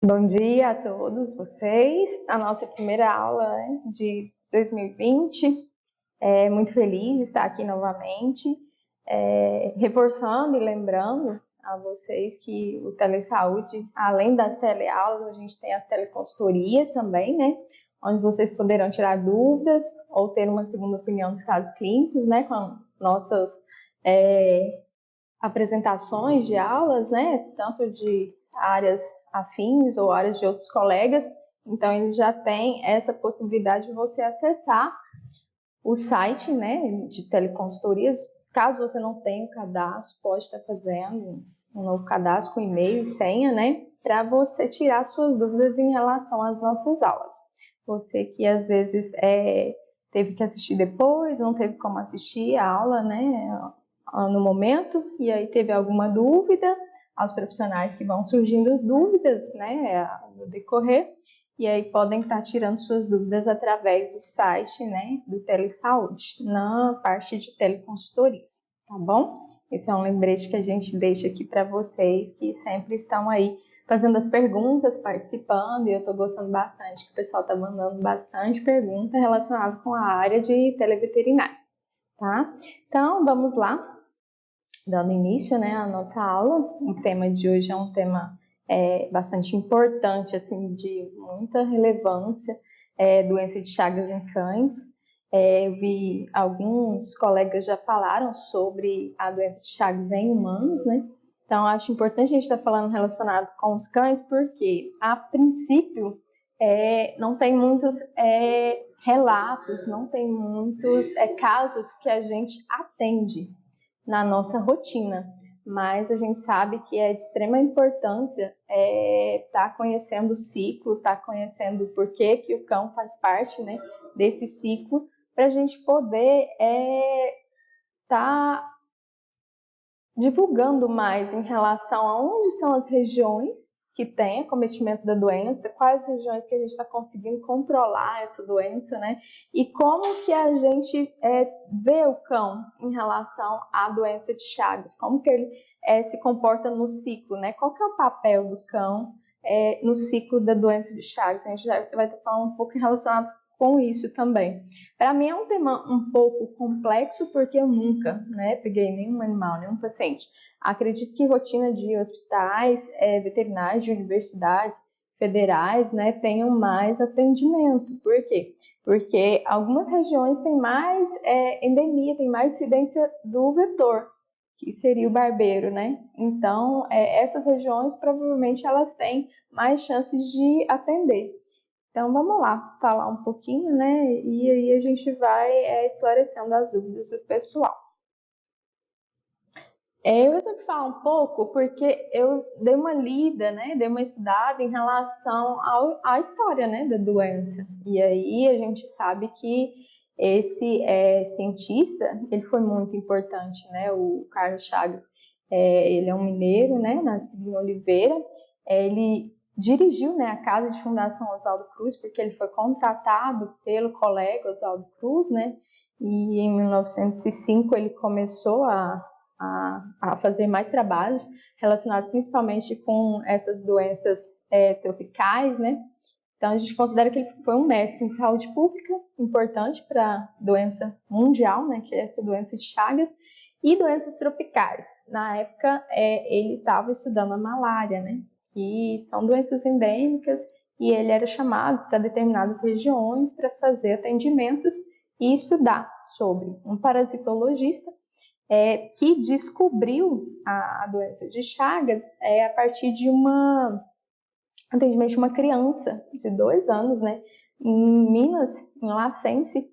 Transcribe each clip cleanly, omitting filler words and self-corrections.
Bom dia a todos vocês. A nossa primeira aula, né, de 2020. Muito feliz de estar aqui novamente, reforçando e lembrando a vocês que o Telesaúde, além das teleaulas, a gente tem as teleconsultorias também, né? Onde vocês poderão tirar dúvidas ou ter uma segunda opinião dos casos clínicos, né? Com nossas apresentações de aulas, né? Tanto de áreas afins ou áreas de outros colegas. Então, ele já tem essa possibilidade de você acessar o site, né, de teleconsultorias. Caso você não tenha o cadastro, pode estar fazendo um novo cadastro com e-mail e senha, né, para você tirar suas dúvidas em relação às nossas aulas. Você que às vezes teve que assistir depois, não teve como assistir a aula, né, no momento, e aí teve alguma dúvida, aos profissionais que vão surgindo dúvidas, né, no decorrer, e aí podem estar tirando suas dúvidas através do site, né, do Telesaúde, na parte de teleconsultorias, tá bom? Esse é um lembrete que a gente deixa aqui para vocês que sempre estão aí fazendo as perguntas, participando, e eu estou gostando bastante, que o pessoal está mandando bastante pergunta relacionada com a área de televeterinária, tá? Então, vamos lá, dando início, né, à nossa aula. O tema de hoje é um tema bastante importante, assim, de muita relevância, doença de Chagas em cães. Eu vi alguns colegas já falaram sobre a doença de Chagas em humanos, né? Então, acho importante a gente estar falando relacionado com os cães, porque, a princípio, não tem muitos relatos, não tem muitos casos que a gente atende na nossa rotina, mas a gente sabe que é de extrema importância estar conhecendo o ciclo, estar conhecendo o porquê que o cão faz parte, né, desse ciclo, para a gente poder estar divulgando mais em relação a onde são as regiões que tem acometimento da doença, quais regiões que a gente está conseguindo controlar essa doença, né? E como que a gente vê o cão em relação à doença de Chagas, como que ele se comporta no ciclo, né? Qual que é o papel do cão no ciclo da doença de Chagas? A gente vai estar falando um pouco relacionado com isso também. Para mim é um tema um pouco complexo, porque eu nunca, né, peguei nenhum animal, nenhum paciente. Acredito que rotina de hospitais, veterinários, de universidades federais, né, tenham mais atendimento. Por quê? Porque algumas regiões têm mais endemia, tem mais incidência do vetor, que seria o barbeiro, né? Então, essas regiões provavelmente elas têm mais chances de atender. Então, vamos lá, falar um pouquinho, né? E aí a gente vai esclarecendo as dúvidas do pessoal. Eu resolvi falar um pouco porque eu dei uma lida, né? Dei uma estudada em relação à história, né, da doença. E aí a gente sabe que esse cientista, ele foi muito importante, né? O Carlos Chagas, ele é um mineiro, né? Nascido em Oliveira. Ele dirigiu, né, a Casa de Fundação Oswaldo Cruz, porque ele foi contratado pelo colega Oswaldo Cruz, né? E em 1905 ele começou a fazer mais trabalhos relacionados principalmente com essas doenças tropicais, né? Então, a gente considera que ele foi um mestre em saúde pública, importante para a doença mundial, né, que é essa doença de Chagas, e doenças tropicais. Na época, ele estava estudando a malária, né, que são doenças endêmicas, e ele era chamado para determinadas regiões para fazer atendimentos e estudar sobre um parasitologista que descobriu a doença de Chagas a partir de atendimento de uma criança de 2 anos, né, em Minas, em Lacense,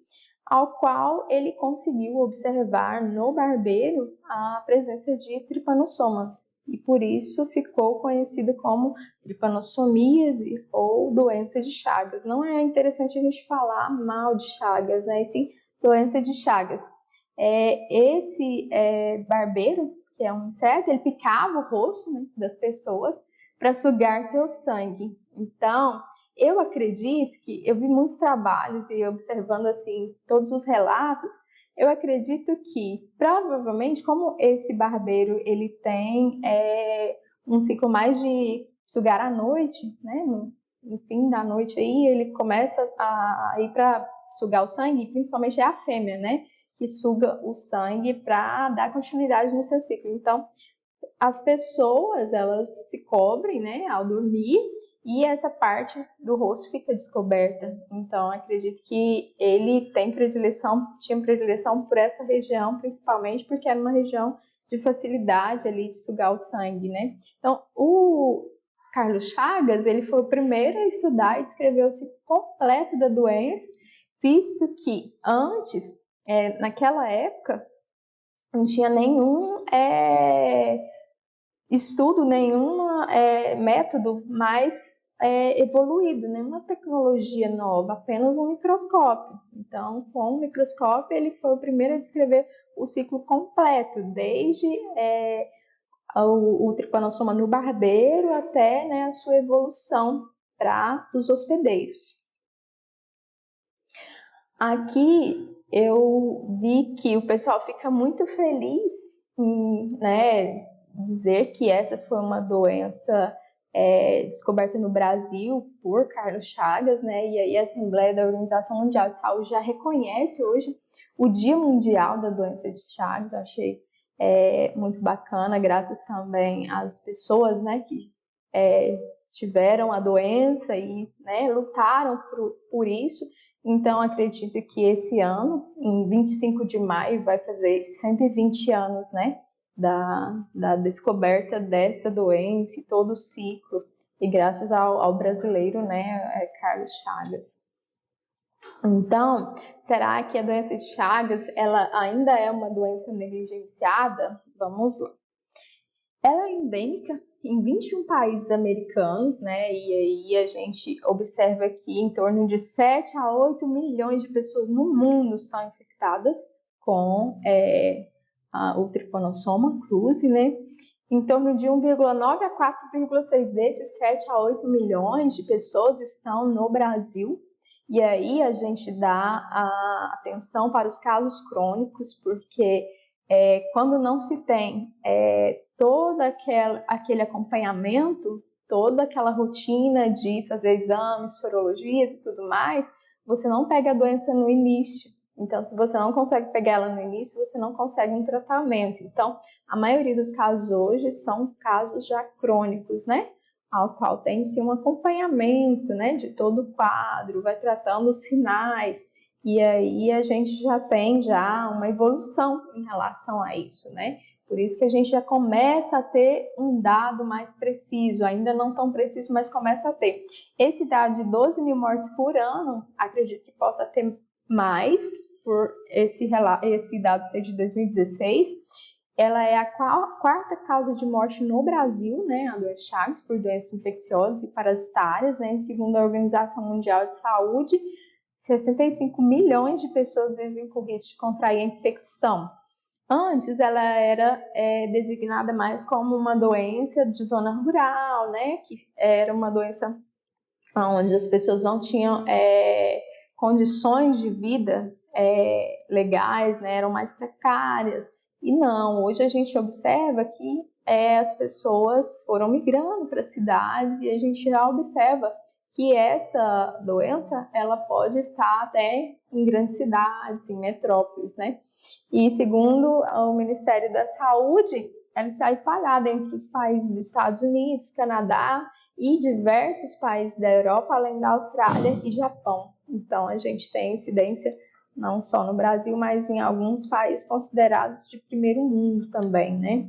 ao qual ele conseguiu observar no barbeiro a presença de tripanossomas, e por isso ficou conhecido como tripanossomíase ou doença de Chagas. Não é interessante a gente falar mal de Chagas, né, e sim doença de Chagas. Esse barbeiro, que é um inseto, ele picava o rosto, né, das pessoas para sugar seu sangue. Então, eu acredito que eu vi muitos trabalhos e observando assim todos os relatos, eu acredito que provavelmente, como esse barbeiro ele tem um ciclo mais de sugar à noite, né? No fim da noite aí, ele começa a ir para sugar o sangue, principalmente é a fêmea, né? Que suga o sangue para dar continuidade no seu ciclo. Então, as pessoas, elas se cobrem, né, ao dormir, e essa parte do rosto fica descoberta. Então, acredito que ele tinha predileção por essa região, principalmente porque era uma região de facilidade ali de sugar o sangue, né? Então, o Carlos Chagas, ele foi o primeiro a estudar e descrever o ciclo completo da doença, visto que antes, naquela época, não tinha nenhum estudo, nenhum método mais evoluído, nenhuma tecnologia nova, apenas um microscópio. Então, com o microscópio, ele foi o primeiro a descrever o ciclo completo, desde o tripanossoma no barbeiro até, né, a sua evolução para os hospedeiros. Aqui eu vi que o pessoal fica muito feliz em, né, dizer que essa foi uma doença descoberta no Brasil por Carlos Chagas, né? E aí a Assembleia da Organização Mundial de Saúde já reconhece hoje o Dia Mundial da Doença de Chagas. Eu achei muito bacana, graças também às pessoas, né, que tiveram a doença e, né, lutaram por isso. Então, acredito que esse ano, em 25 de maio, vai fazer 120 anos, né, da descoberta dessa doença e todo o ciclo, e graças ao brasileiro, né, Carlos Chagas. Então, será que a doença de Chagas, ela ainda é uma doença negligenciada? Vamos lá. Ela é endêmica em 21 países americanos, né? E aí a gente observa que em torno de 7 a 8 milhões de pessoas no mundo são infectadas com o Trypanosoma cruzi, né? Em torno de 1,9 a 4,6 desses 7 a 8 milhões de pessoas estão no Brasil. E aí a gente dá a atenção para os casos crônicos, porque quando não se tem todo aquele acompanhamento, toda aquela rotina de fazer exames, sorologias e tudo mais, você não pega a doença no início. Então, se você não consegue pegar ela no início, você não consegue um tratamento. Então, a maioria dos casos hoje são casos já crônicos, né? Ao qual tem-se um acompanhamento, né, de todo o quadro, vai tratando os sinais, e aí a gente já tem uma evolução em relação a isso, né? Por isso que a gente já começa a ter um dado mais preciso, ainda não tão preciso, mas começa a ter. Esse dado de 12 mil mortes por ano, acredito que possa ter mais, por esse dado ser de 2016. Ela é a quarta causa de morte no Brasil, né, a doença Chagas, por doenças infecciosas e parasitárias, né, segundo a Organização Mundial de Saúde. 65 milhões de pessoas vivem com risco de contrair a infecção. Antes, ela era designada mais como uma doença de zona rural, né? Que era uma doença onde as pessoas não tinham condições de vida legais, né? Eram mais precárias. E não, hoje a gente observa que as pessoas foram migrando para as cidades e a gente já observa que essa doença ela pode estar até em grandes cidades, em metrópoles, né? E segundo o Ministério da Saúde, ela está espalhada entre os países dos Estados Unidos, Canadá e diversos países da Europa, além da Austrália e Japão. Então, a gente tem incidência não só no Brasil, mas em alguns países considerados de primeiro mundo também, né?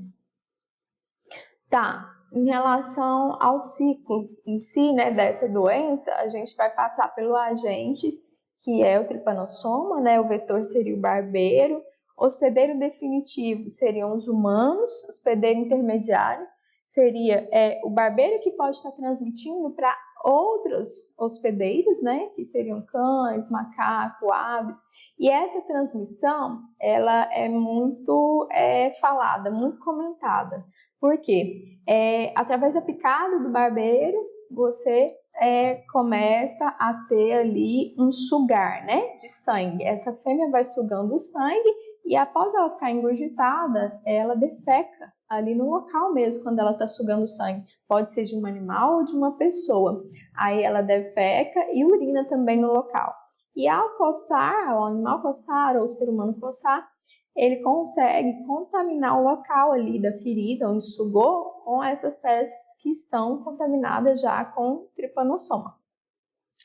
Tá. Em relação ao ciclo em si, né, dessa doença, a gente vai passar pelo agente, que é o tripanossoma, né, o vetor seria o barbeiro, hospedeiro definitivo seriam os humanos, hospedeiro intermediário seria o barbeiro que pode estar transmitindo para outros hospedeiros, né, que seriam cães, macacos, aves, e essa transmissão, ela é muito falada, muito comentada. Por quê? Através da picada do barbeiro, você começa a ter ali um sugar, né, de sangue. Essa fêmea vai sugando o sangue e após ela ficar engurgitada, ela defeca ali no local mesmo, quando ela está sugando sangue. Pode ser de um animal ou de uma pessoa. Aí ela defeca e urina também no local. E ao coçar, ao animal coçar ou o ser humano coçar, ele consegue contaminar o local ali da ferida onde sugou com essas fezes que estão contaminadas já com tripanossoma.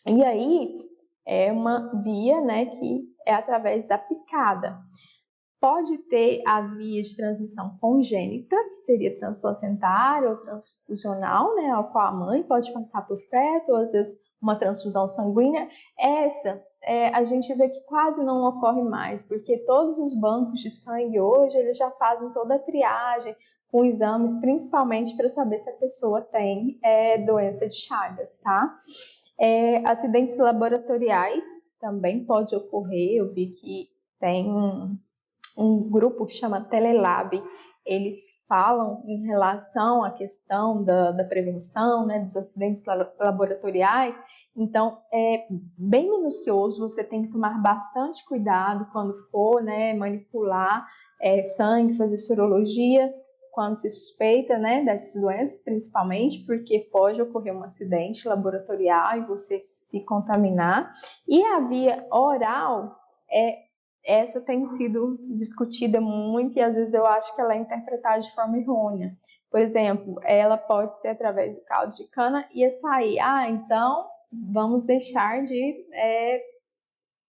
E aí é uma via, né, que é através da picada. Pode ter a via de transmissão congênita, que seria transplacentária ou transfusional, né, ao qual a mãe pode passar para o feto, ou às vezes uma transfusão sanguínea. Essa a gente vê que quase não ocorre mais, porque todos os bancos de sangue hoje eles já fazem toda a triagem com exames, principalmente para saber se a pessoa tem doença de Chagas, tá? Acidentes laboratoriais também pode ocorrer. Eu vi que tem um grupo que chama Telelab, eles falam em relação à questão da prevenção, né, dos acidentes laboratoriais. Então, é bem minucioso, você tem que tomar bastante cuidado quando for, né, manipular sangue, fazer sorologia, quando se suspeita, né, dessas doenças, principalmente, porque pode ocorrer um acidente laboratorial e você se contaminar. E a via oral essa tem sido discutida muito e às vezes eu acho que ela é interpretada de forma errônea. Por exemplo, ela pode ser através do caldo de cana e açaí. Então vamos deixar de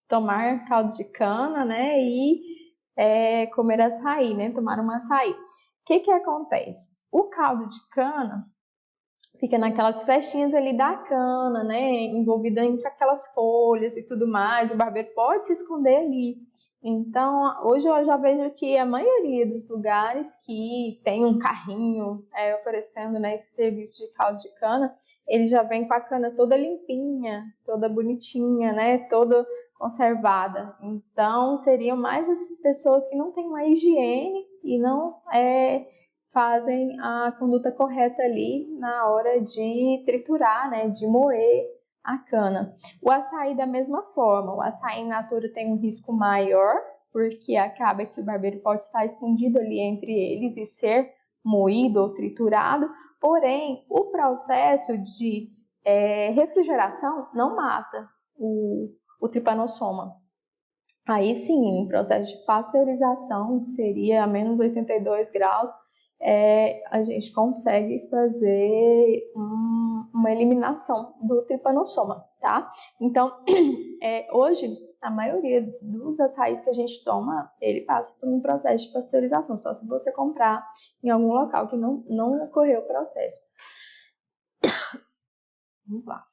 tomar caldo de cana, né, e comer açaí, né, tomar um açaí. O que acontece? O caldo de cana fica naquelas frestinhas ali da cana, né, envolvida entre aquelas folhas e tudo mais. O barbeiro pode se esconder ali. Então, hoje eu já vejo que a maioria dos lugares que tem um carrinho oferecendo, né, esse serviço de caldo de cana, ele já vem com a cana toda limpinha, toda bonitinha, né, toda conservada. Então, seriam mais essas pessoas que não têm uma higiene e não fazem a conduta correta ali na hora de triturar, né, de moer a cana. O açaí da mesma forma, o açaí in natura tem um risco maior, porque acaba que o barbeiro pode estar escondido ali entre eles e ser moído ou triturado, porém o processo de refrigeração não mata o tripanossoma. Aí sim, o processo de pasteurização seria a menos 82 graus, a gente consegue fazer uma eliminação do tripanossoma, tá? Então, hoje, a maioria dos açaís que a gente toma, ele passa por um processo de pasteurização, só se você comprar em algum local que não ocorreu o processo. Vamos lá.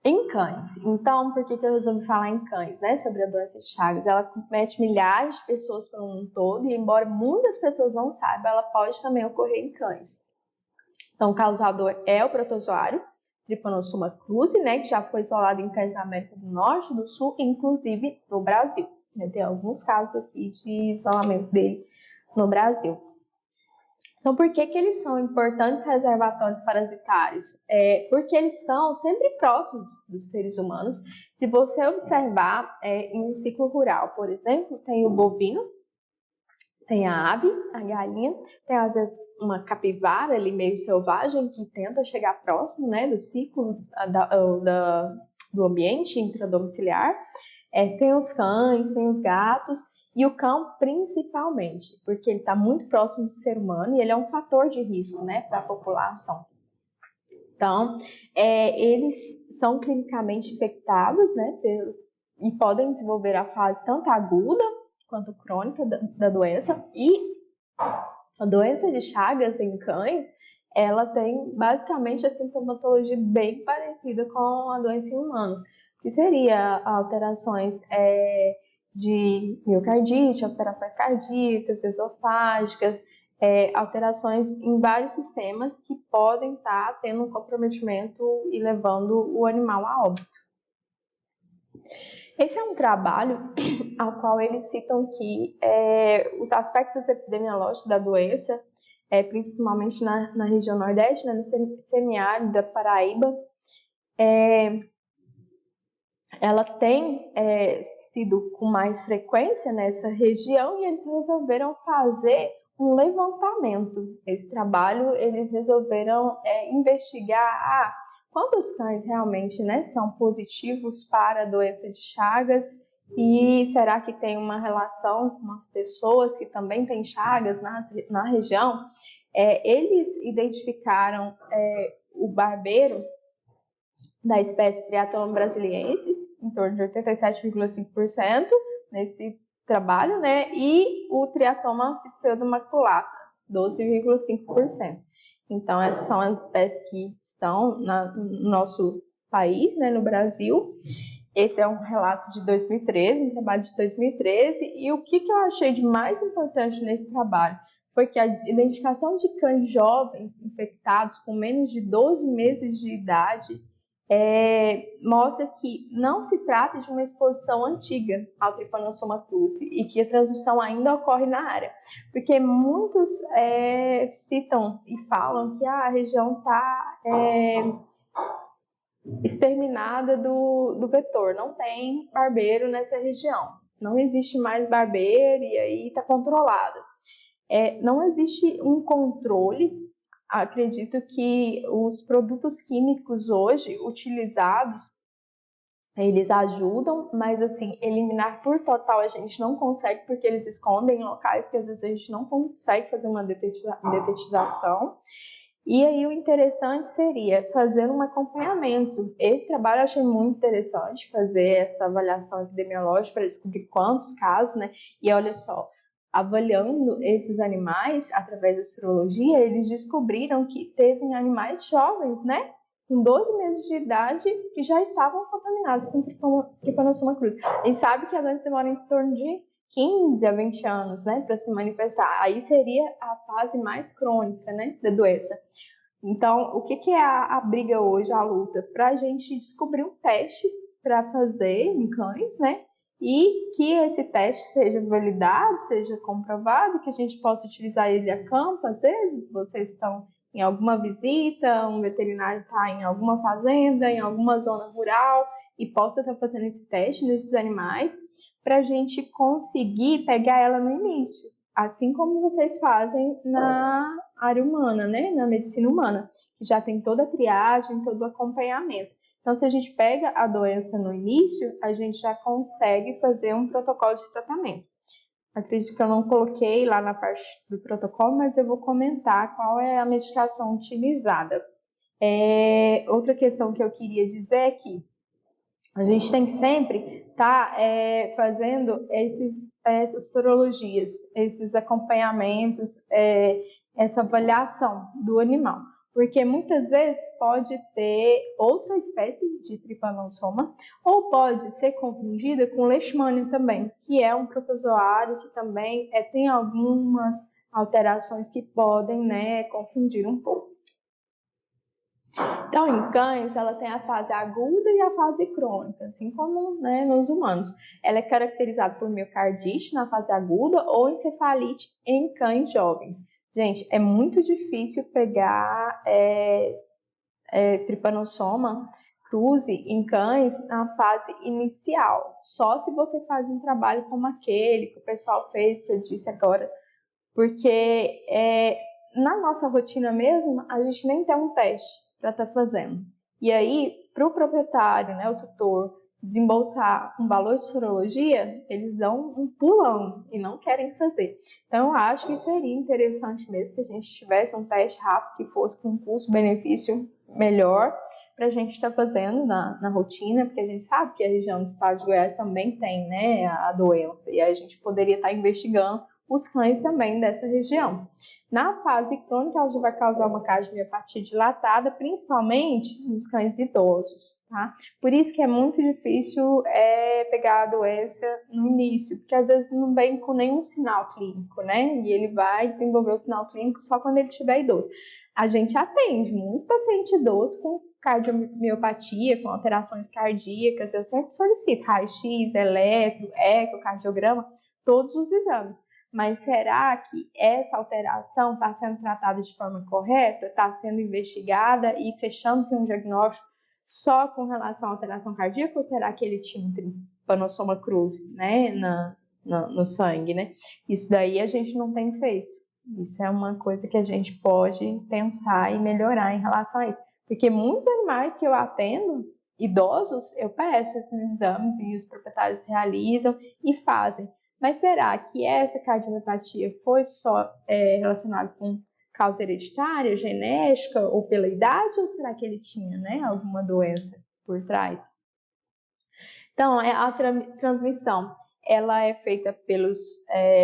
Em cães. Então, por que eu resolvi falar em cães, né? Sobre a doença de Chagas. Ela comete milhares de pessoas pelo mundo todo e, embora muitas pessoas não saibam, ela pode também ocorrer em cães. Então, o causador é o protozoário, Trypanosoma cruzi, né? Que já foi isolado em cães da América do Norte, do Sul, inclusive no Brasil. Tem alguns casos aqui de isolamento dele no Brasil. Então, por que eles são importantes reservatórios parasitários? Porque eles estão sempre próximos dos seres humanos. Se você observar em um ciclo rural, por exemplo, tem o bovino, tem a ave, a galinha, tem às vezes uma capivara ali meio selvagem que tenta chegar próximo, né, do ciclo do ambiente intradomiciliar. Tem os cães, tem os gatos. E o cão, principalmente, porque ele está muito próximo do ser humano e ele é um fator de risco, né, para a população. Então, eles são clinicamente infectados, né, e podem desenvolver a fase tanto aguda quanto crônica da doença. E a doença de Chagas em cães, ela tem basicamente a sintomatologia bem parecida com a doença em humano, que seria alterações de miocardite, alterações cardíacas, esofágicas, alterações em vários sistemas que podem estar tendo um comprometimento e levando o animal a óbito. Esse é um trabalho ao qual eles citam que os aspectos epidemiológicos da doença, principalmente na região Nordeste, né, no semiárido da Paraíba, ela tem sido com mais frequência nessa região e eles resolveram fazer um levantamento. Esse trabalho, eles resolveram investigar quantos cães realmente, né, são positivos para a doença de Chagas e será que tem uma relação com as pessoas que também têm Chagas na região. Eles identificaram o barbeiro da espécie Triathlon brasiliensis, em torno de 87,5% nesse trabalho, né? E o Triatoma pseudomaculata, 12,5%. Então, essas são as espécies que estão no nosso país, né, no Brasil. Esse é um relato de 2013, um trabalho de 2013. E o que eu achei de mais importante nesse trabalho foi que a identificação de cães jovens infectados com menos de 12 meses de idade mostra que não se trata de uma exposição antiga ao Trypanosoma cruzi e que a transmissão ainda ocorre na área, porque muitos citam e falam que a região está exterminada do vetor, não tem barbeiro nessa região, não existe mais barbeiro e aí está controlado. Não existe um controle. Acredito que os produtos químicos hoje utilizados, eles ajudam, mas assim, eliminar por total a gente não consegue, porque eles escondem em locais que às vezes a gente não consegue fazer uma detetização. E aí o interessante seria fazer um acompanhamento. Esse trabalho eu achei muito interessante, fazer essa avaliação epidemiológica para descobrir quantos casos, né? E olha só, avaliando esses animais através da sorologia, eles descobriram que teve animais jovens, né, com 12 meses de idade, que já estavam contaminados com Trypanosoma cruzi. A gente sabe que a doença demora em torno de 15 a 20 anos, né, para se manifestar. Aí seria a fase mais crônica, né, da doença. Então, o que é a briga hoje, a luta? Para a gente descobrir um teste para fazer em cães, né, e que esse teste seja validado, seja comprovado, que a gente possa utilizar ele a campo. Às vezes vocês estão em alguma visita, um veterinário está em alguma fazenda, em alguma zona rural e possa estar fazendo esse teste nesses animais para a gente conseguir pegar ela no início, assim como vocês fazem na área humana, né? Na medicina humana, que já tem toda a triagem, todo o acompanhamento. Então, se a gente pega a doença no início, a gente já consegue fazer um protocolo de tratamento. Acredito que eu não coloquei lá na parte do protocolo, mas eu vou comentar qual é a medicação utilizada. Outra questão que eu queria dizer é que a gente tem que sempre estar fazendo essas sorologias, esses acompanhamentos, essa avaliação do animal. Porque muitas vezes pode ter outra espécie de Trypanosoma ou pode ser confundida com Leishmania também, que é um protozoário que também tem algumas alterações que podem, né, confundir um pouco. Então, em cães, ela tem a fase aguda e a fase crônica, assim como, né, nos humanos. Ela é caracterizada por miocardite na fase aguda ou encefalite em cães jovens. Gente, é muito difícil pegar Trypanosoma cruzi em cães na fase inicial. Só se você faz um trabalho como aquele que o pessoal fez, que eu disse agora. Porque na nossa rotina mesmo, a gente nem tem um teste para estar fazendo. E aí, para o proprietário, né, o tutor, desembolsar um valor de sorologia, eles dão um pulão e não querem fazer. Então, eu acho que seria interessante mesmo se a gente tivesse um teste rápido que fosse com um custo-benefício melhor para a gente estar fazendo na rotina, porque a gente sabe que a região do estado de Goiás também tem, né, a doença, e aí a gente poderia estar investigando os cães também dessa região. Na fase crônica, ela já vai causar uma cardiomiopatia dilatada, principalmente nos cães idosos, tá? Por isso que é muito difícil pegar a doença no início, porque às vezes não vem com nenhum sinal clínico, né? E ele vai desenvolver o sinal clínico só quando ele estiver idoso. A gente atende muito paciente idoso com cardiomiopatia, com alterações cardíacas. Eu sempre solicito raio-x, eletro, ecocardiograma, todos os exames. Mas será que essa alteração está sendo tratada de forma correta? Está sendo investigada e fechando-se um diagnóstico só com relação à alteração cardíaca? Ou será que ele tinha um Trypanosoma cruzi, né, no sangue, né? Isso daí a gente não tem feito. Isso é uma coisa que a gente pode pensar e melhorar em relação a isso. Porque muitos animais que eu atendo, idosos, eu peço esses exames e os proprietários realizam e fazem. Mas será que essa cardiomiopatia foi só relacionada com causa hereditária, genética ou pela idade? Ou será que ele tinha, né, alguma doença por trás? Então, a transmissão ela é feita pelos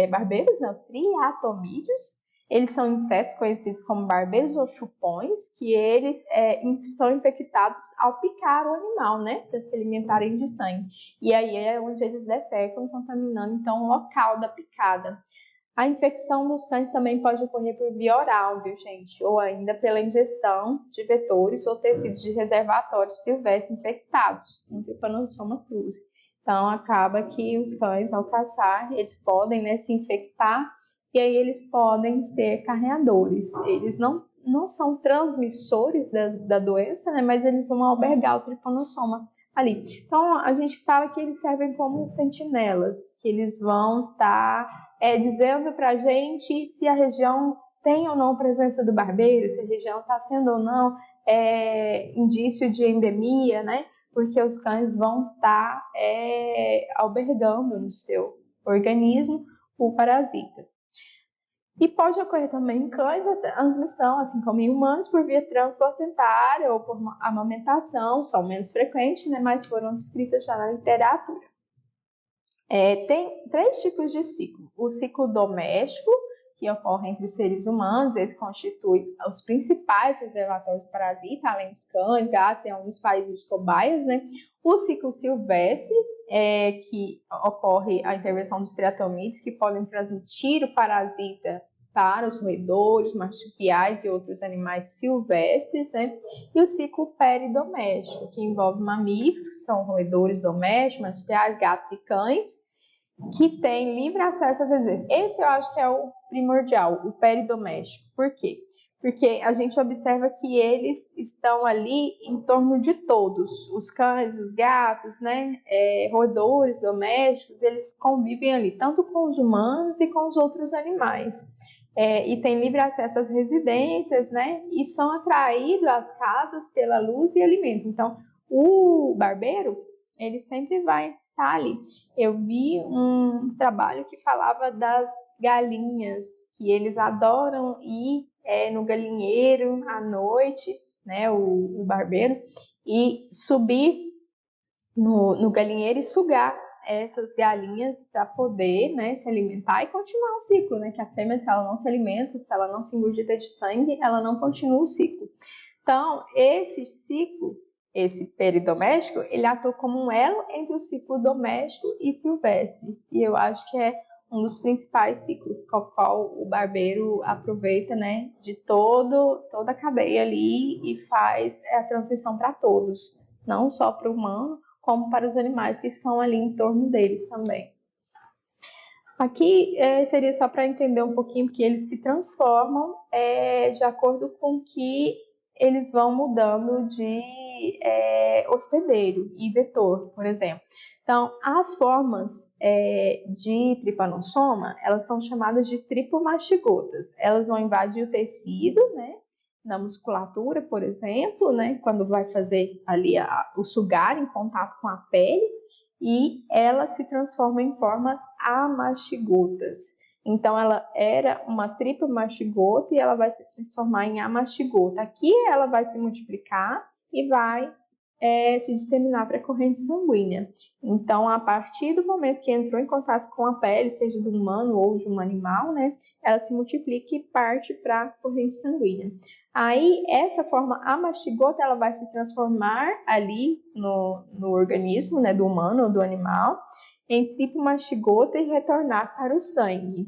barbeiros, né, os triatomídeos. Eles são insetos conhecidos como barbeiros ou chupões, que eles são infectados ao picar o animal, né, para se alimentarem de sangue. E aí é onde eles defecam, contaminando então o local da picada. A infecção nos cães também pode ocorrer por via oral, viu, gente? Ou ainda pela ingestão de vetores ou tecidos de reservatórios silvestres infectados, com Trypanosoma cruzi. Então, acaba que os cães, ao caçar, eles podem, né, se infectar e aí eles podem ser carreadores. Eles não são transmissores da doença, né, mas eles vão albergar o Trypanosoma ali. Então, a gente fala que eles servem como sentinelas, que eles vão estar dizendo para a gente se a região tem ou não presença do barbeiro, se a região está sendo ou não indício de endemia, né? Porque os cães vão estar albergando no seu organismo o parasita. E pode ocorrer também em cães a transmissão, assim como em humanos, por via transplacentária ou por amamentação, são menos frequentes, né? Mas foram descritas já na literatura. Tem 3 tipos de ciclo. O ciclo doméstico, que ocorre entre os seres humanos, esse constitui os principais reservatórios de parasita, além dos cães, gatos e em alguns países os cobaias, né? O ciclo silvestre, que ocorre a intervenção dos triatomídeos, que podem transmitir o parasita para os roedores, marsupiais e outros animais silvestres, né? E o ciclo peridoméstico, que envolve mamíferos, são roedores domésticos, marsupiais, gatos e cães, que têm livre acesso às reservas. Esse eu acho que é o primordial, o peridoméstico. Por quê? Porque a gente observa que eles estão ali em torno de todos, os cães, os gatos, né, roedores domésticos, eles convivem ali, tanto com os humanos e com os outros animais. E tem livre acesso às residências, né, e são atraídos às casas pela luz e alimento. Então, o barbeiro, ele sempre vai estar ali. Eu vi um trabalho que falava das galinhas, que eles adoram ir no galinheiro à noite, né, o barbeiro, e subir no galinheiro e sugar essas galinhas para poder, né, se alimentar e continuar o ciclo, né, que a fêmea, se ela não se alimenta, se ela não se ingurgita de sangue, ela não continua o ciclo. Então, esse ciclo, esse peridoméstico, ele atua como um elo entre o ciclo doméstico e silvestre, e eu acho que é um dos principais ciclos com o qual o barbeiro aproveita, né, de toda a cadeia ali e faz a transmissão para todos, não só para o humano, como para os animais que estão ali em torno deles também. Aqui seria só para entender um pouquinho, porque eles se transformam de acordo com que eles vão mudando de hospedeiro e vetor, por exemplo. Então, as formas de Trypanosoma, elas são chamadas de tripomastigotas. Elas vão invadir o tecido, né, na musculatura, por exemplo, né, quando vai fazer ali o sugar em contato com a pele, e ela se transforma em formas amastigotas. Então, ela era uma tripomastigota e ela vai se transformar em amastigota. Aqui ela vai se multiplicar e vai se disseminar para a corrente sanguínea. Então, a partir do momento que entrou em contato com a pele, seja do humano ou de um animal, né, ela se multiplica e parte para a corrente sanguínea. Aí, essa forma amastigota, ela vai se transformar ali no organismo, né, do humano ou do animal, em tripomastigota e retornar para o sangue.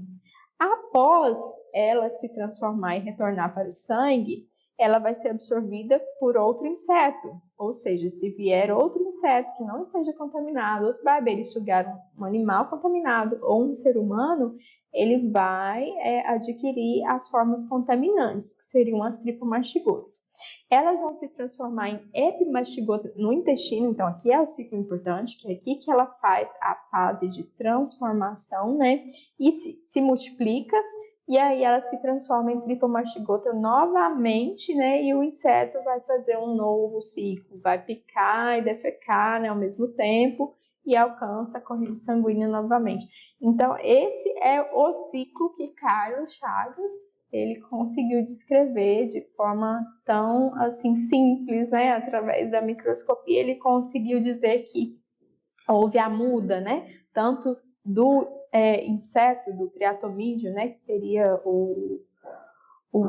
Após ela se transformar e retornar para o sangue, ela vai ser absorvida por outro inseto, ou seja, se vier outro inseto que não esteja contaminado, outro barbeiro sugar um animal contaminado ou um ser humano, ele vai adquirir as formas contaminantes, que seriam as tripomastigotas. Elas vão se transformar em epimastigota no intestino, então aqui é o ciclo importante, que é aqui que ela faz a fase de transformação, né? E se multiplica e aí ela se transforma em tripa-mastigota novamente, né? E o inseto vai fazer um novo ciclo, vai picar e defecar, né, ao mesmo tempo e alcança a corrente sanguínea novamente. Então, esse é o ciclo que Carlos Chagas ele conseguiu descrever de forma tão assim simples, né? Através da microscopia, ele conseguiu dizer que houve a muda, né? Tanto do inseto, do triatomídeo, né? Que seria o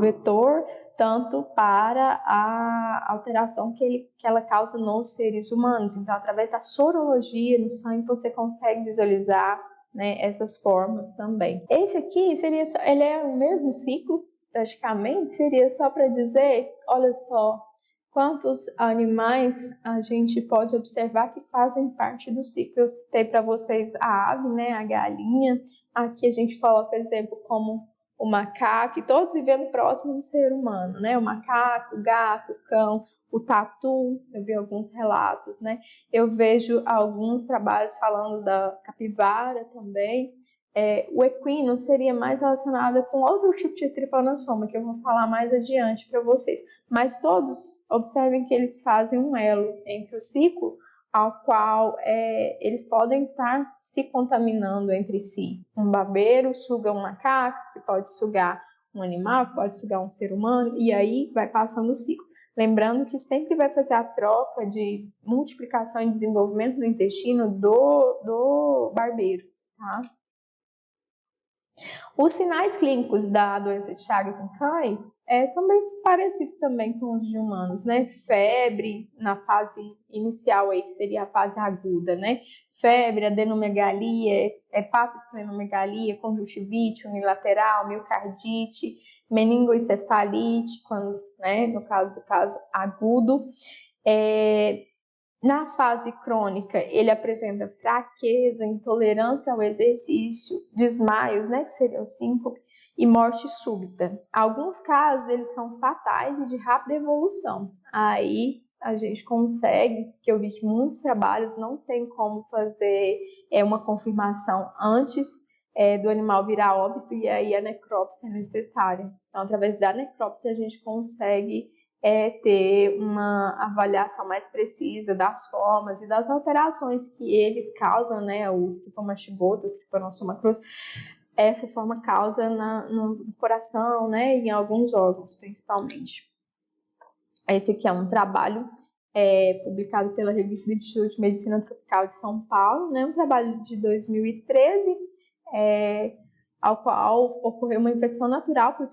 vetor, tanto para a alteração que ela causa nos seres humanos. Então, através da sorologia no sangue, você consegue visualizar, né, essas formas também. Esse aqui ele é o mesmo ciclo, praticamente, seria só para dizer, olha só, quantos animais a gente pode observar que fazem parte do ciclo. Eu citei para vocês a ave, né, a galinha. Aqui a gente coloca exemplo como o macaco, e todos vivendo próximo do ser humano, né? O macaco, o gato, o cão, o tatu, eu vi alguns relatos, né? Eu vejo alguns trabalhos falando da capivara também. O equino seria mais relacionado com outro tipo de tripanossoma, que eu vou falar mais adiante para vocês. Mas todos, observem que eles fazem um elo entre o ciclo, ao qual eles podem estar se contaminando entre si. Um babeiro suga um macaco, que pode sugar um animal, que pode sugar um ser humano, e aí vai passando o ciclo. Lembrando que sempre vai fazer a troca de multiplicação e desenvolvimento do intestino do barbeiro, tá? Os sinais clínicos da doença de Chagas em cães são bem parecidos também com os de humanos, né? Febre na fase inicial, aí, que seria a fase aguda, né? Febre, adenomegalia, hepatosplenomegalia, conjuntivite unilateral, miocardite, meningoencefalite, quando, né, no caso agudo. Na fase crônica, ele apresenta fraqueza, intolerância ao exercício, desmaios, né, que seriam síncope, e morte súbita. Alguns casos, eles são fatais e de rápida evolução. Aí a gente consegue, que eu vi que muitos trabalhos não tem como fazer uma confirmação antes do animal virar óbito, e aí a necrópsia é necessária. Então, através da necrópsia, a gente consegue ter uma avaliação mais precisa das formas e das alterações que eles causam, né, o tripomastigota, o trypanosoma cruzi, essa forma causa no coração, né, e em alguns órgãos, principalmente. Esse aqui é um trabalho publicado pela revista do Instituto de Medicina Tropical de São Paulo, né, um trabalho de 2013, ao qual ocorreu uma infecção natural por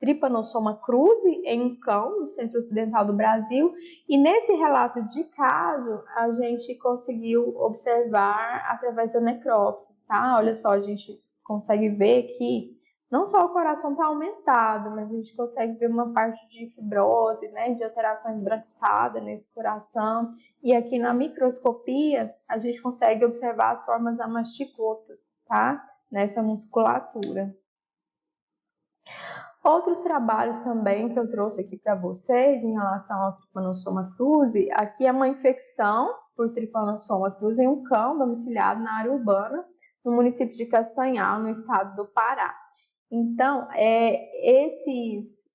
Trypanosoma cruzi em um cão no centro-ocidental do Brasil, e nesse relato de caso a gente conseguiu observar através da necrópsia, tá? Olha só, a gente consegue ver que não só o coração está aumentado, mas a gente consegue ver uma parte de fibrose, né, de alterações branquiçadas nesse coração, e aqui na microscopia a gente consegue observar as formas amastigotas, tá? Nessa musculatura. Outros trabalhos também que eu trouxe aqui para vocês em relação ao Trypanosoma cruzi, aqui é uma infecção por Trypanosoma cruzi em um cão domiciliado na área urbana, no município de Castanhal, no estado do Pará. Então, esses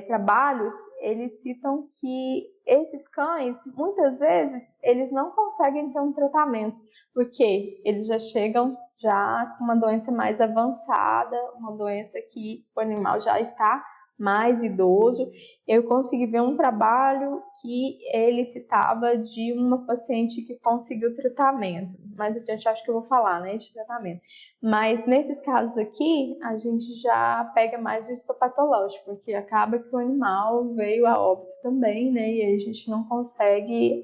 trabalhos, eles citam que esses cães, muitas vezes, eles não conseguem ter um tratamento, porque eles já chegam já com uma doença mais avançada, uma doença que o animal já está mais idoso. Eu consegui ver um trabalho que ele citava de uma paciente que conseguiu tratamento, mas adiante acho que eu vou falar, né, de tratamento. Mas nesses casos aqui, a gente já pega mais o histopatológico, porque acaba que o animal veio a óbito também, né, e aí a gente não consegue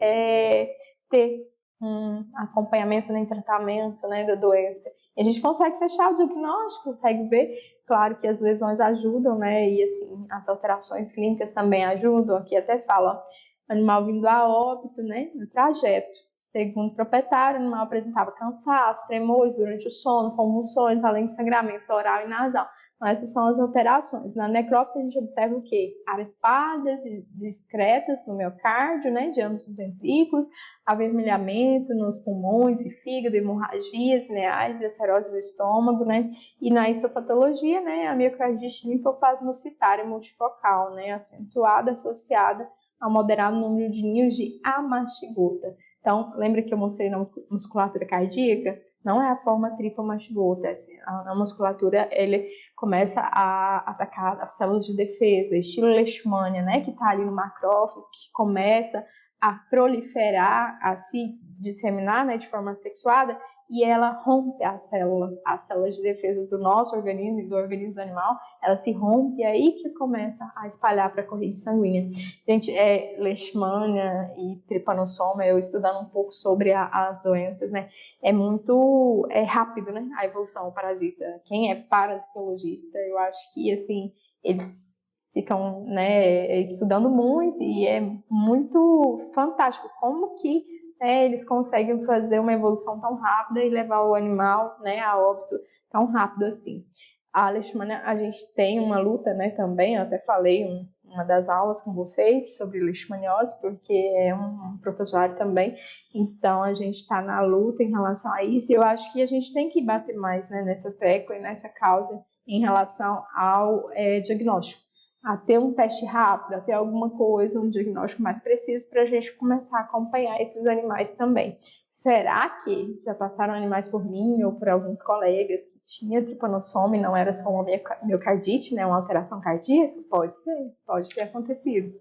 ter um acompanhamento nem tratamento, né, da doença. E a gente consegue fechar o diagnóstico, consegue ver, claro que as lesões ajudam, né, e assim, as alterações clínicas também ajudam. Aqui até fala, ó, animal vindo a óbito, né, no trajeto. Segundo o proprietário, o animal apresentava cansaço, tremores durante o sono, convulsões, além de sangramentos oral e nasal. Então, essas são as alterações. Na necrópsia, a gente observa o quê? Áreas pálidas, discretas no miocárdio, né, de ambos os ventrículos, avermelhamento nos pulmões e fígado, hemorragias lineares, acerose do estômago, né, e na histopatologia, né, a miocardite linfoplasmocitária multifocal, né, acentuada, associada a um moderado número de ninhos de amastigota. Então, lembra que eu mostrei na musculatura cardíaca? Não é a forma tripa-mastigota, assim, a musculatura ele começa a atacar as células de defesa, estilo leishmania, né, que está ali no macrófago, que começa a proliferar, a se disseminar, né, de forma sexuada, e ela rompe as células de defesa do nosso organismo e do organismo do animal, ela se rompe, e aí que começa a espalhar para a corrente sanguínea. Gente, leishmania e trypanosoma, eu estudando um pouco sobre as doenças, né, é muito rápido, né, a evolução do parasita. Quem é parasitologista, eu acho que, assim, eles ficam, né, estudando muito e é muito fantástico como que eles conseguem fazer uma evolução tão rápida e levar o animal, né, a óbito tão rápido assim. A leishmania, a gente tem uma luta, né, também, eu até falei uma das aulas com vocês sobre leishmaniose, porque é um protozoário também, então a gente está na luta em relação a isso, e eu acho que a gente tem que bater mais, né, nessa tecla e nessa causa em relação ao diagnóstico, a ter um teste rápido, a ter alguma coisa, um diagnóstico mais preciso para a gente começar a acompanhar esses animais também. Será que já passaram animais por mim ou por alguns colegas que tinha trypanosoma e não era só uma miocardite, né, uma alteração cardíaca? Pode ser, pode ter acontecido.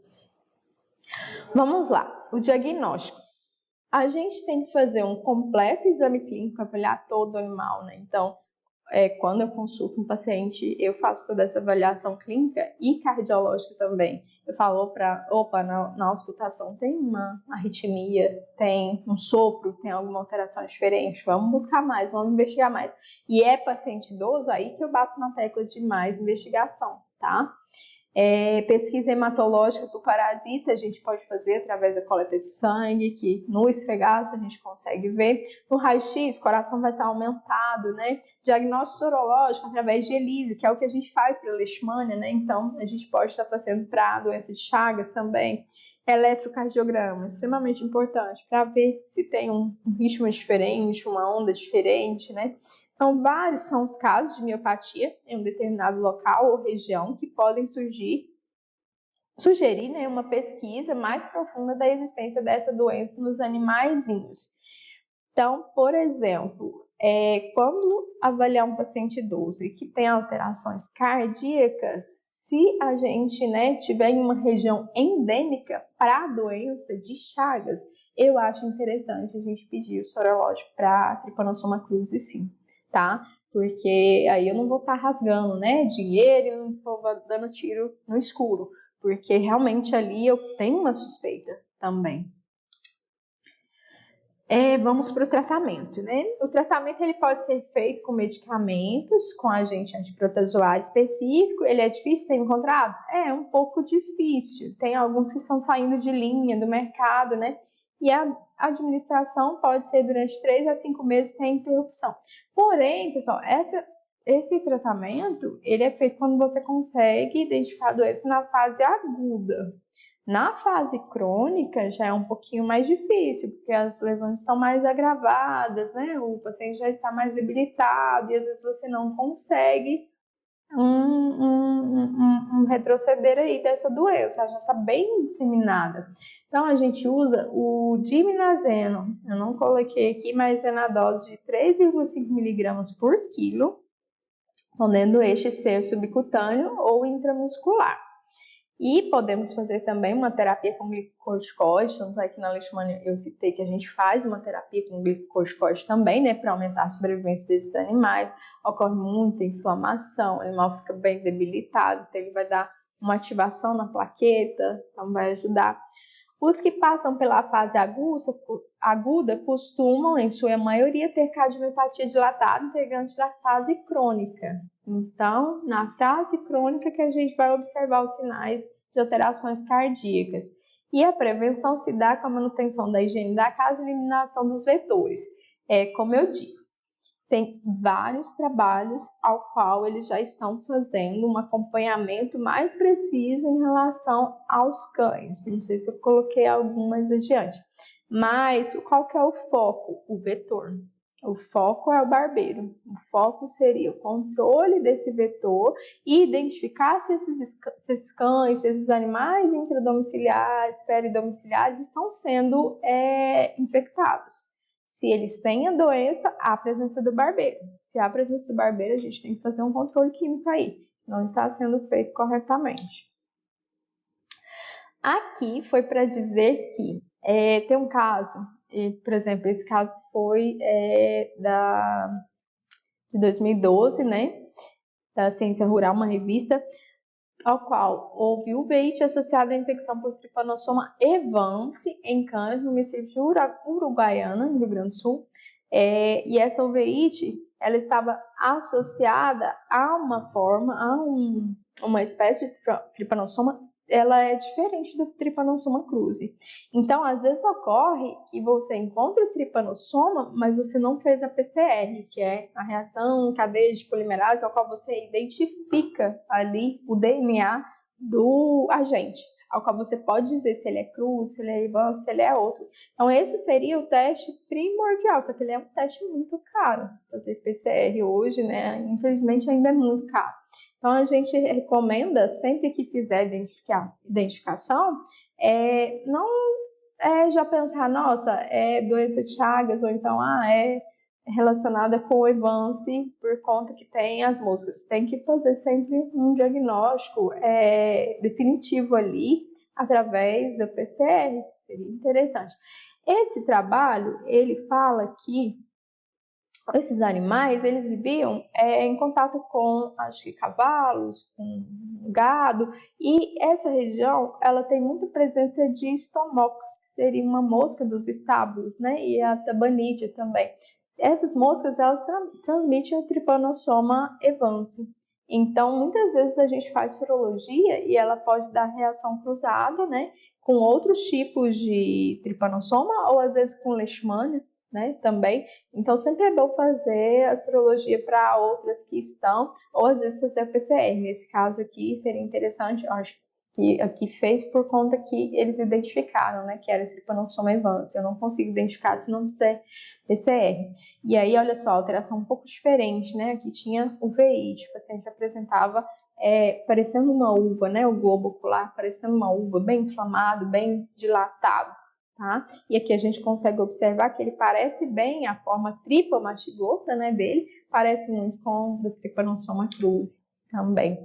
Vamos lá, o diagnóstico. A gente tem que fazer um completo exame clínico, avaliar todo o animal, né? Então, quando eu consulto um paciente, eu faço toda essa avaliação clínica e cardiológica também. Eu falo na auscultação tem uma arritmia, tem um sopro, tem alguma alteração diferente, vamos buscar mais, vamos investigar mais. E é paciente idoso, aí que eu bato na tecla de mais investigação, tá? Pesquisa hematológica do parasita a gente pode fazer através da coleta de sangue, que no esfregaço a gente consegue ver. No raio-x, o coração vai estar aumentado, né? Diagnóstico sorológico através de ELISA, que é o que a gente faz para a leishmania, né? Então, a gente pode estar fazendo para a doença de Chagas também. Eletrocardiograma, extremamente importante, para ver se tem um ritmo diferente, uma onda diferente, né? Então, vários são os casos de miopatia em um determinado local ou região que podem sugerir, né, uma pesquisa mais profunda da existência dessa doença nos animaizinhos. Então, por exemplo, quando avaliar um paciente idoso e que tem alterações cardíacas, se a gente, né, tiver em uma região endêmica para a doença de Chagas, eu acho interessante a gente pedir o sorológico para Trypanosoma cruzi, sim, tá? Porque aí eu não vou estar rasgando, né, dinheiro e não vou dando tiro no escuro, porque realmente ali eu tenho uma suspeita também. Vamos para o tratamento, né? O tratamento ele pode ser feito com medicamentos, com agente antiprotozoário específico. Ele é difícil de ser encontrado? É um pouco difícil. Tem alguns que estão saindo de linha do mercado, né? E a administração pode ser durante 3 a 5 meses sem interrupção. Porém, pessoal, esse tratamento ele é feito quando você consegue identificar a doença na fase aguda. Na fase crônica já é um pouquinho mais difícil, porque as lesões estão mais agravadas, né? O paciente já está mais debilitado e às vezes você não consegue um retroceder aí dessa doença, ela já está bem disseminada. Então a gente usa o diminazeno, eu não coloquei aqui, mas é na dose de 3,5 miligramas por quilo, podendo este ser subcutâneo ou intramuscular. E podemos fazer também uma terapia com glicocorticoide, tanto é que na leishmania eu citei que a gente faz uma terapia com glicocorticoide também, né, para aumentar a sobrevivência desses animais. Ocorre muita inflamação, o animal fica bem debilitado, então ele vai dar uma ativação na plaqueta, então vai ajudar. Os que passam pela fase aguda costumam, em sua maioria, ter cardiomiopatia dilatada integrante da fase crônica. Então, na fase crônica que a gente vai observar os sinais de alterações cardíacas. E a prevenção se dá com a manutenção da higiene da casa e eliminação dos vetores, como eu disse. tem vários trabalhos ao qual eles já estão fazendo um acompanhamento mais preciso em relação aos cães. Não sei se eu coloquei algum mais adiante. Mas qual que é o foco? O vetor. O foco é o barbeiro. O foco seria o controle desse vetor e identificar se esses cães, esses animais intradomiciliares, peridomiciliares estão sendo infectados. Se eles têm a doença, há a presença do barbeiro. Se há a presença do barbeiro, a gente tem que fazer um controle químico aí. Não está sendo feito corretamente. Aqui foi para dizer que tem um caso, por exemplo, esse caso foi de 2012, né? Da Ciência Rural, uma revista, ao qual houve uveíte associada à infecção por Trypanosoma evans em cães no município de Uruguaiana, no Rio Grande do Sul. E essa uveíte, ela estava associada a uma espécie de Trypanosoma. Ela é diferente do Trypanosoma cruzi. Então, às vezes ocorre que você encontra o Trypanosoma, mas você não fez a PCR, que é a reação em cadeia de polimerase, ao qual você identifica ali o DNA do agente, ao qual você pode dizer se ele é cruzi, se ele é evans, se ele é outro. Então, esse seria o teste primordial, só que ele é um teste muito caro. Fazer PCR hoje, né, infelizmente ainda é muito caro. Então, a gente recomenda, sempre que fizer identificação, não já pensar, nossa, é doença de Chagas, ou então, é relacionada com o evans por conta que tem as moscas. Tem que fazer sempre um diagnóstico definitivo ali, através da PCR, seria interessante. Esse trabalho, ele fala que esses animais, eles viviam em contato com, acho que cavalos, com gado, e essa região, ela tem muita presença de Stomox, que seria uma mosca dos estábulos, né, e a Tabanidia também. Essas moscas, elas transmitem o Trypanosoma evans. Então, muitas vezes a gente faz sorologia e ela pode dar reação cruzada, né, com outros tipos de Trypanosoma, ou às vezes com Leishmania, né, também. Então, sempre é bom fazer a sorologia para outras que estão, ou às vezes fazer a PCR. Nesse caso aqui, seria interessante, eu acho que aqui fez por conta que eles identificaram, né, que era Trypanosoma evans. Eu não consigo identificar se não fizer PCR. E aí, olha só, alteração um pouco diferente, né, aqui tinha uveíte, o paciente apresentava parecendo uma uva, né, o globo ocular parecendo uma uva, bem inflamado, bem dilatado. Tá? E aqui a gente consegue observar que ele parece bem, a forma tripomastigota, né, dele, parece muito com o Trypanosoma cruzi também.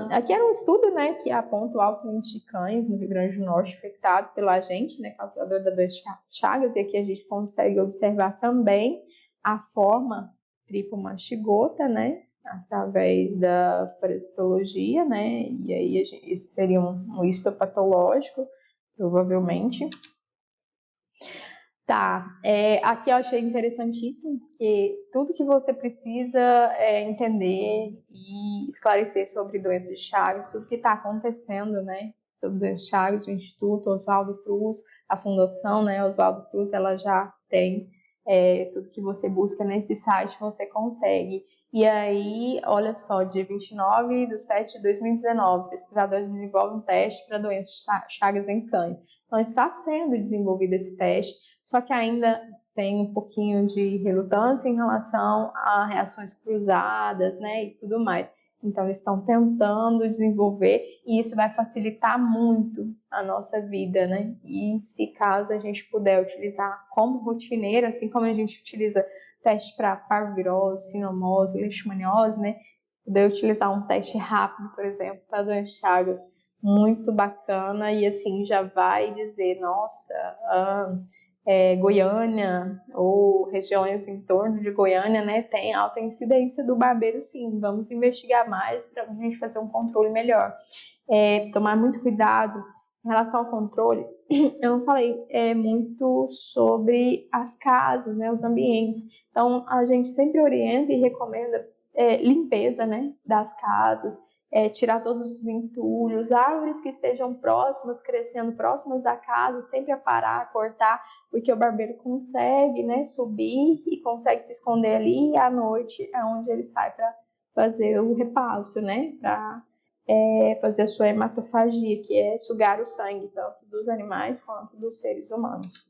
Aqui era um estudo, né, que aponta o alto índice de cães no Rio Grande do Norte infectados pelo agente, né, causador da doença de Chagas, e aqui a gente consegue observar também a forma tripomastigota, né, através da parasitologia, né, e aí esse seria um histopatológico, provavelmente. Tá, aqui eu achei interessantíssimo, porque tudo que você precisa entender e esclarecer sobre doenças de Chagas, tudo que está acontecendo, né, sobre doenças de Chagas, o Instituto Oswaldo Cruz, a Fundação, né, Oswaldo Cruz, ela já tem tudo que você busca nesse site, você consegue. E aí, olha só, dia 29/7/2019, pesquisadores desenvolvem um teste para doenças de Chagas em cães. Então, está sendo desenvolvido esse teste, só que ainda tem um pouquinho de relutância em relação a reações cruzadas, né, e tudo mais. Então, eles estão tentando desenvolver e isso vai facilitar muito a nossa vida, né? E se caso a gente puder utilizar como rotineira, assim como a gente utiliza teste para parvovirose, sinomose, leishmaniose, né? Poder utilizar um teste rápido, por exemplo, para doença de Chagas, muito bacana, e assim já vai dizer, nossa, Goiânia ou regiões em torno de Goiânia, né, tem alta incidência do barbeiro, sim, vamos investigar mais para a gente fazer um controle melhor. Tomar muito cuidado em relação ao controle. Eu não falei muito sobre as casas, né, os ambientes. Então, a gente sempre orienta e recomenda limpeza, né, das casas, tirar todos os entulhos, árvores que estejam próximas, crescendo próximas da casa, sempre aparar, cortar, porque o barbeiro consegue, né, subir e consegue se esconder ali, e à noite é onde ele sai para fazer o repasto, né, para fazer a sua hematofagia, que é sugar o sangue, tanto dos animais quanto dos seres humanos.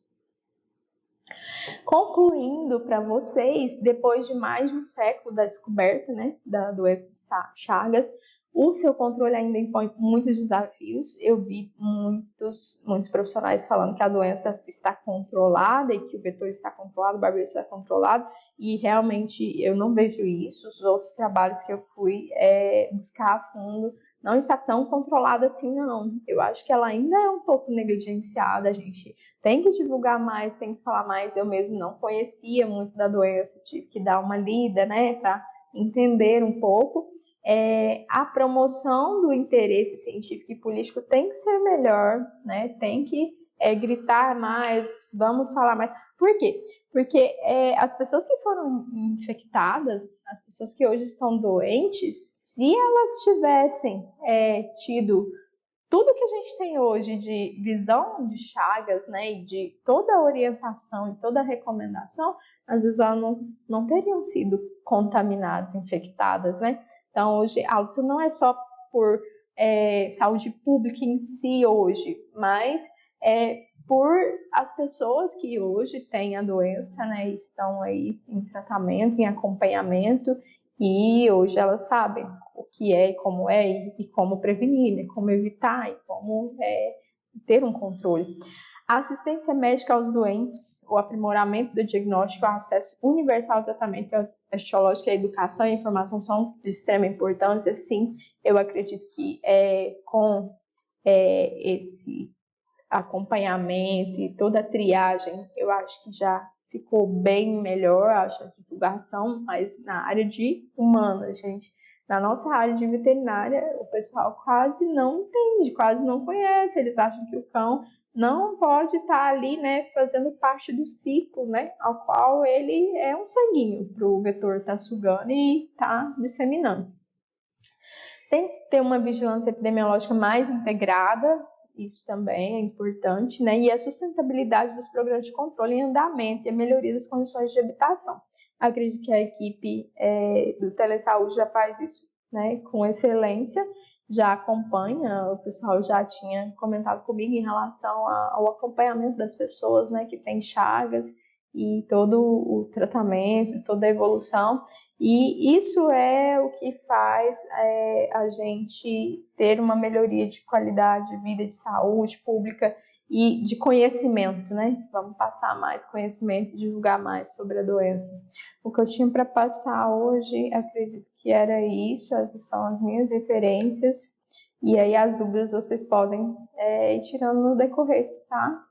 Concluindo para vocês, depois de mais de um século da descoberta, né, da doença de Chagas, o seu controle ainda impõe muitos desafios. Eu vi muitos profissionais falando que a doença está controlada e que o vetor está controlado, o barbeiro está controlado, e realmente eu não vejo isso. Os outros trabalhos que eu fui buscar a fundo não está tão controlada assim, não. Eu acho que ela ainda é um pouco negligenciada, a gente tem que divulgar mais, tem que falar mais. Eu mesmo não conhecia muito da doença, tive que dar uma lida, né, para entender um pouco. A promoção do interesse científico e político tem que ser melhor, né, tem que gritar mais, vamos falar mais. Por quê? Porque as pessoas que foram infectadas, as pessoas que hoje estão doentes, se elas tivessem tido tudo que a gente tem hoje de visão de Chagas, né, e de toda a orientação e toda a recomendação, às vezes elas não teriam sido contaminadas, infectadas, né? Então, hoje, a luta não é só por saúde pública em si hoje, mas por as pessoas que hoje têm a doença, né, estão aí em tratamento, em acompanhamento, e hoje elas sabem o que é e como prevenir, né, como evitar e como ter um controle. A assistência médica aos doentes, o aprimoramento do diagnóstico, o acesso universal ao tratamento etiológico, a educação e a informação são de extrema importância. Sim, eu acredito que com esse acompanhamento e toda a triagem, eu acho que já ficou bem melhor, acho, a divulgação, mas na área de humanas, gente. Na nossa área de veterinária, o pessoal quase não entende, quase não conhece. Eles acham que o cão não pode estar ali, né, fazendo parte do ciclo, né, ao qual ele é um sanguinho para o vetor estar sugando e estar disseminando. Tem que ter uma vigilância epidemiológica mais integrada, isso também é importante, né? E a sustentabilidade dos programas de controle em andamento e a melhoria das condições de habitação. Acredito que a equipe do Telesaúde já faz isso, né, com excelência, já acompanha, o pessoal já tinha comentado comigo em relação ao acompanhamento das pessoas, né, que tem Chagas e todo o tratamento, toda a evolução. E isso é o que faz a gente ter uma melhoria de qualidade de vida, de saúde pública e de conhecimento, né? Vamos passar mais conhecimento e divulgar mais sobre a doença. O que eu tinha para passar hoje, acredito que era isso. Essas são as minhas referências. E aí as dúvidas vocês podem ir tirando no decorrer, tá?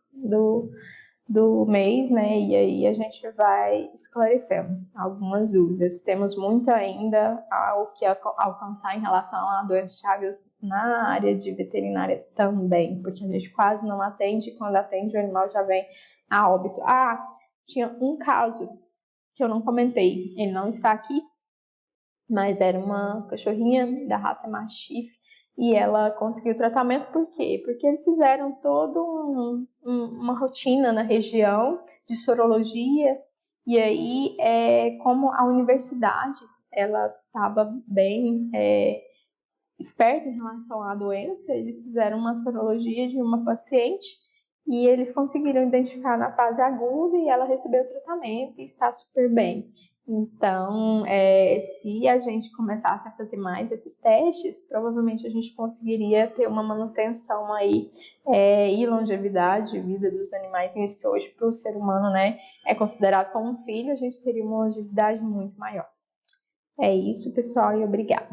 Do mês, né? E aí a gente vai esclarecendo algumas dúvidas. Temos muito ainda ao que alcançar em relação à doença de Chagas na área de veterinária também, porque a gente quase não atende, quando atende o animal já vem a óbito. Tinha um caso que eu não comentei, ele não está aqui, mas era uma cachorrinha da raça Mastiff, e ela conseguiu tratamento. Por quê? Porque eles fizeram toda uma rotina na região de sorologia, e aí, como a universidade ela estava bem esperta em relação à doença, eles fizeram uma sorologia de uma paciente e eles conseguiram identificar na fase aguda e ela recebeu o tratamento e está super bem. Então, se a gente começasse a fazer mais esses testes, provavelmente a gente conseguiria ter uma manutenção aí e longevidade de vida dos animais, que hoje para o ser humano, né, é considerado como um filho, a gente teria uma longevidade muito maior. É isso, pessoal, e obrigada.